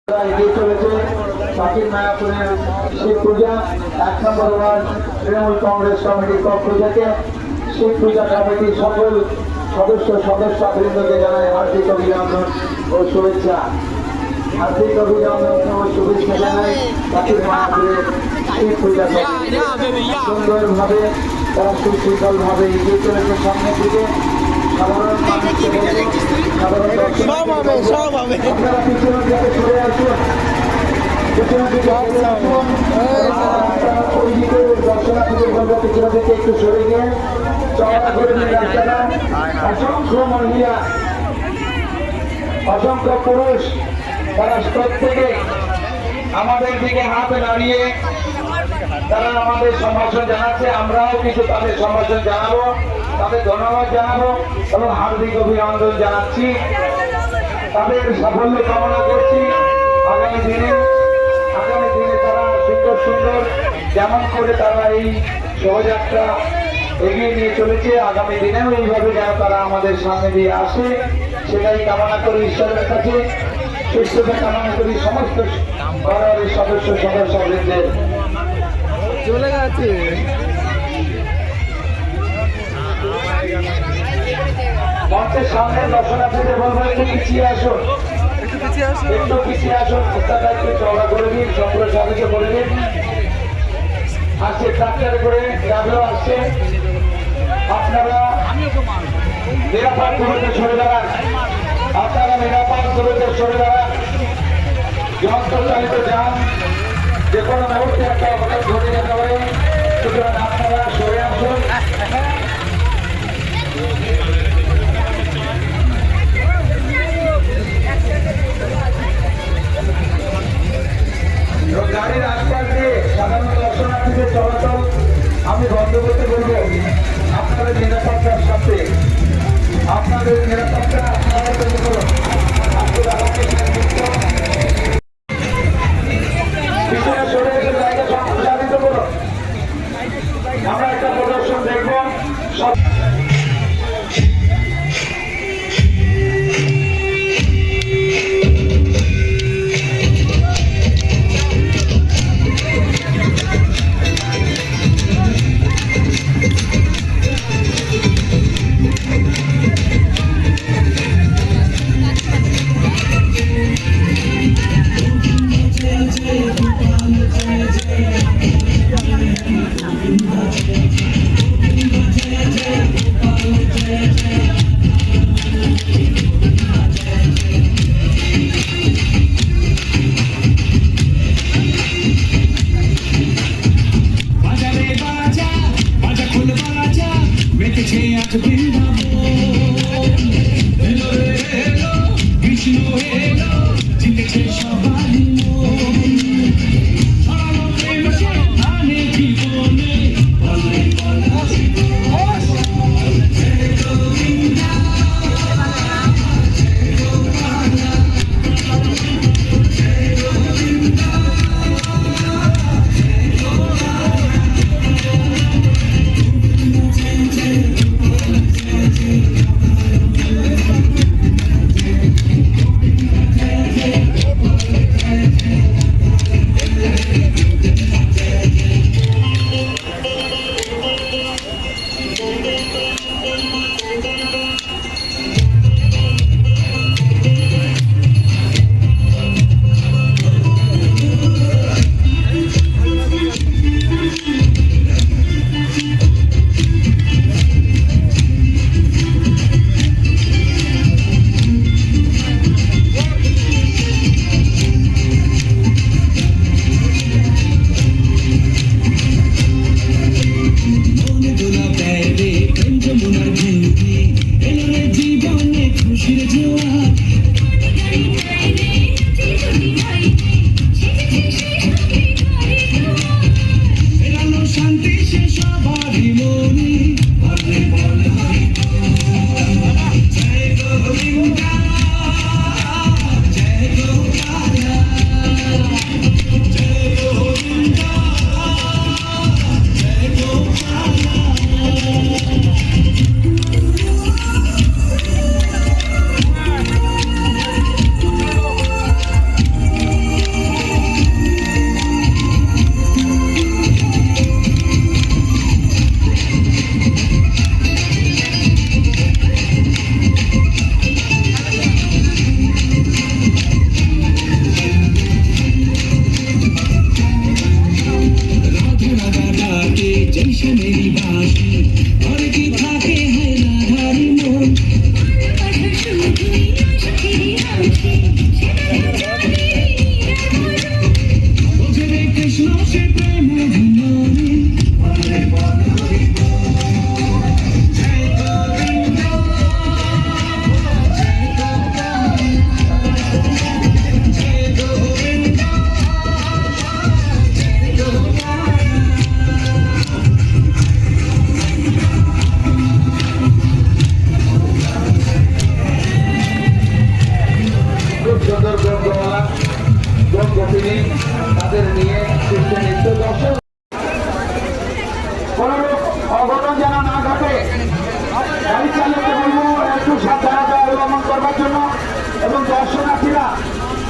এগিয়ে চলেছে শাকিব মায়াপুরের শিব পূজা 1 নম্বর ওয়ার্ড তৃণমূল কংগ্রেস কমিটির পক্ষ থেকে শিব পূজা কমিটির সকল সদস্যবৃন্দকে জানাই হার্দিক অভিনন্দন ও শুভেচ্ছা। হার্দিক অভিনন্দন ও শুভেচ্ছা জানাই শাকিব মায়াপুরের শিব পূজা সুন্দরভাবে তারা সুশৃঙ্খলভাবে এগিয়ে চলেছে সামনের দিকে। সাধারণ আপনারা পিছনের দিকে সরে আসুন, পিছনের দিকে দর্শনার্থীদের বলবো পিছনের দিকে একটু সরে গিয়ে চওড়া করে দিন রাস্তাটা। অসংখ্য মহিলা, অসংখ্য পুরুষ তারা প্রত্যেকে আমাদের দিকে হাত নাড়িয়ে তারা আমাদের সম্ভাষণ জানাচ্ছে। আমরাও কিছু তাদের সম্ভাষণ জানাবো, তাদের ধন্যবাদ জানাবো এবং হার্দিক অভিনন্দন জানাচ্ছি। তাদের সাফল্য কামনা করছি। আগামী দিনে তারা সুন্দর যেমন করে তারা এই শোভাযাত্রা এগিয়ে নিয়ে চলেছে, আগামী দিনেও এইভাবে যেন তারা আমাদের সামনে দিয়ে আসে সেটাই কামনা করি ঈশ্বরের কাছে। সুস্থতা কামনা করি সমস্ত পরিবারের সদস্যবৃন্দের। চলে গেছে মঞ্চের সামনে দর্শনার্থীদের বলবো একটু পিছিয়ে আসুন, একটু পিছিয়ে আসুন। রাস্তাটা একটু চওড়া করে দিন, সম্প্রসারিত করে দিন। আসছে ট্রাক্টরে করে গাড়িও আসছে। আপনারা নিরাপদ দূরত্বে সরে দাঁড়ান, আপনারা নিরাপদ দূরত্বে সরে দাঁড়ান। যন্ত্রচালিত যান যে কোনো মুহূর্তে একটা অঘটন ঘটে যেতে পারে, সুতরাং আপনারা সরে আসুন। গাড়ির আশপাশ দিয়ে সাধারণ দর্শনার্থীদের চলাচল আমি বন্ধ করতে বলবো। আপনাদের নিরাপত্তার সাথে আপনাদের নিরাপত্তা আপনারা তৈরি করুন। পিছনে সরে এসে জায়গা সংচালিত করুন। আমরা একটা প্রদর্শন দেখবো।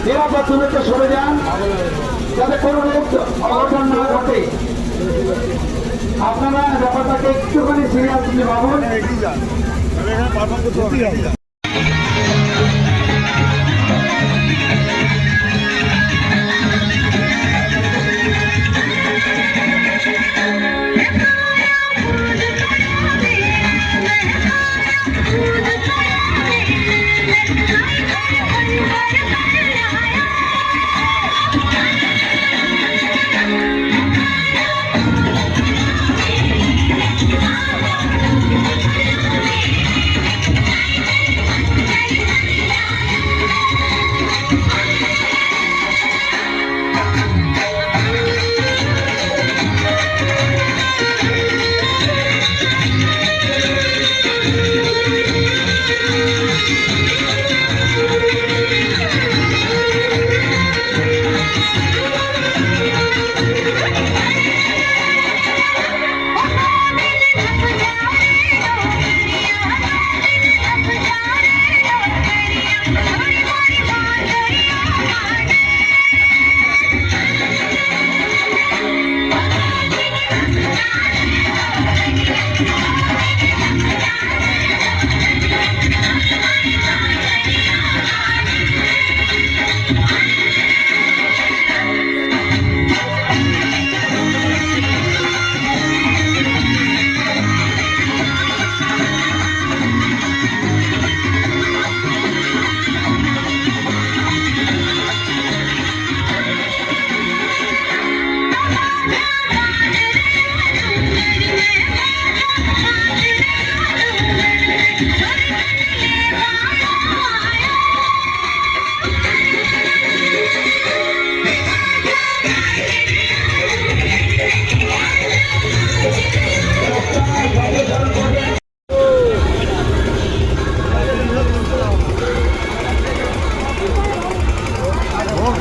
নিরাপদ দূরত্বে সরে যান, যাতে কোনো অঘটন না ঘটে। আপনারা ব্যাপারটাকে একটুখানি সিরিয়াসলি ভাবুন।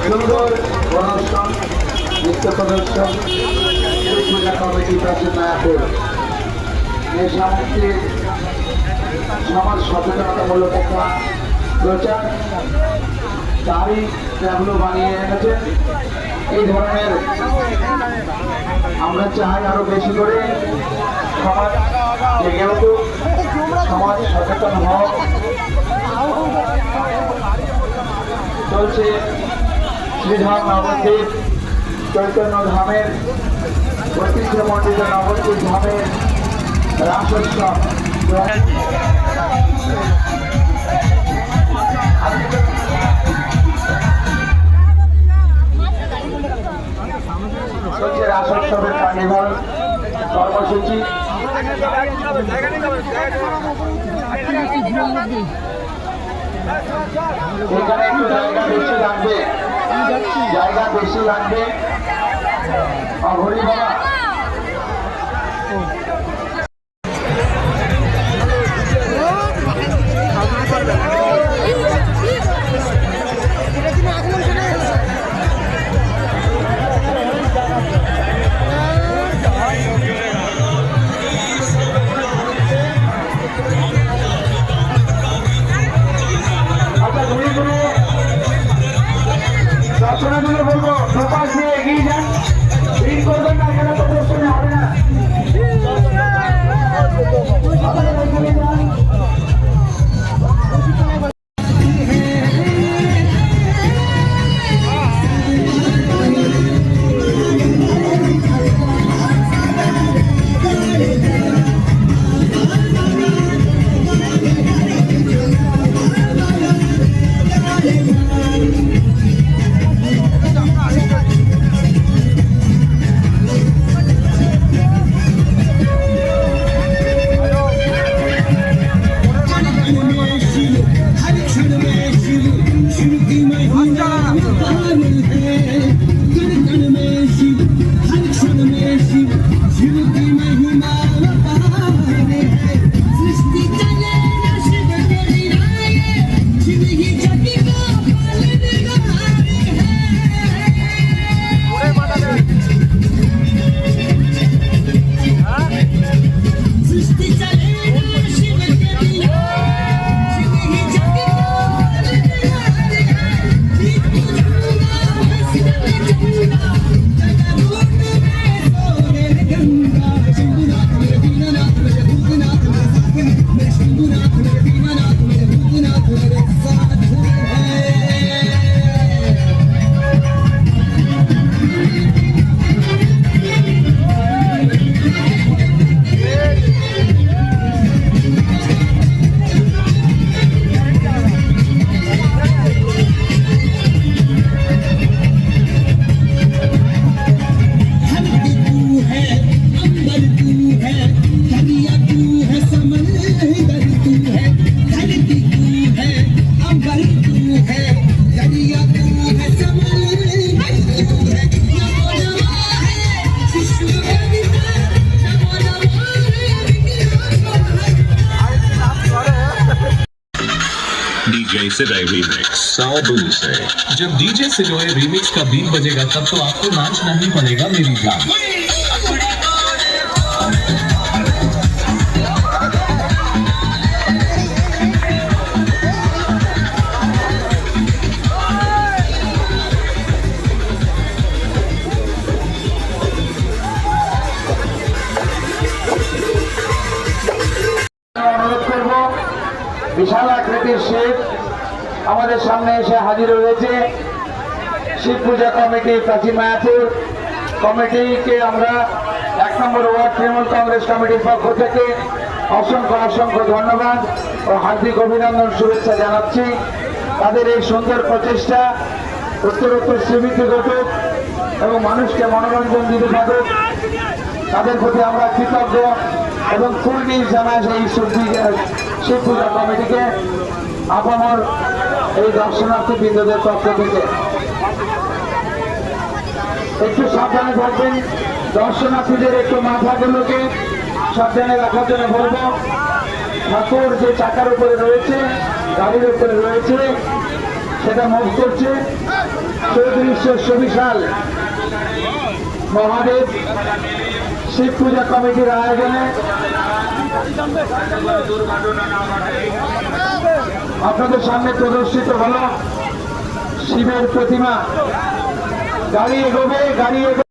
সুন্দর অনুষ্ঠান, নৃত্য প্রদর্শন, পূজা কমিটি প্রাচীন মায়াপুর এই সামগ্রীর সমাজ সচেতনতামূলক একটা প্রচার তারই ট্যাবলো বানিয়ে এনেছেন। এই ধরনের আমরা চাই আরো বেশি করে সমাজ জেগে উঠুক, সমাজ সচেতন হোক। চলছে শ্রীধাম নবদ্বীপ চৈতন্য ধামের ঐতিহ্যমণ্ডিত নবদ্বীপ ধামের রাসোৎসব। চলছে রাসোৎসবের কার্নিভাল কর্মসূচি। এখানে একটু জায়গা বেশি লাগবে, জায়গা বেশি লাগবে। অঘরি বাবা দর্শনার্থীদের বলবো প্রপাস দিয়ে এগিয়ে যান, ভিড় করবেন না, এখানে তো है दरिया तू है समंदर तू है नमो है विश्व विद्या नमो डीजे सिडोय रीमिक्स साबुन से। जब डीजे सिडोय रीमिक्स का बीट बजेगा तब तो आपको नाचना ही पड़ेगा मेरी जान। অনুরোধ করব বিশাল আকৃতির শিব আমাদের সামনে এসে হাজির হয়েছে। শিব পূজা কমিটি প্রাচীন মায়াপুর কমিটিকে আমরা 1 নম্বর ওয়ার্ড তৃণমূল কংগ্রেস কমিটির পক্ষ থেকে অসংখ্য অসংখ্য ধন্যবাদ ও হার্দিক অভিনন্দন শুভেচ্ছা জানাচ্ছি। তাদের এই সুন্দর প্রচেষ্টা উত্তরোত্তর শ্রীবৃদ্ধি ঘটুক এবং মানুষকে মনোরঞ্জন দিতে থাকুক, তাদের প্রতি আমরা কৃতজ্ঞ এবং কুর্নিশ জানাই এই শিব পূজা কমিটিকে আপামর এই দর্শনার্থী বৃন্দদের পক্ষ থেকে। একটু সাবধানে থাকবেন, দর্শনার্থীদের একটু মাথাগুলোকে সাবধানে রাখার জন্য বলবো। ঠাকুর যে চাকার উপরে রয়েছে, গাড়ির উপরে রয়েছে, সেটা মুভ করছে। চৌত্রিশশো সুবিশাল মহাদেব শিব পূজা কমিটির আয়োজনে আপনাদের সামনে প্রদর্শিত হলো শিবের প্রতিমা। গাড়ি এগোবে, গাড়ি এগোবে।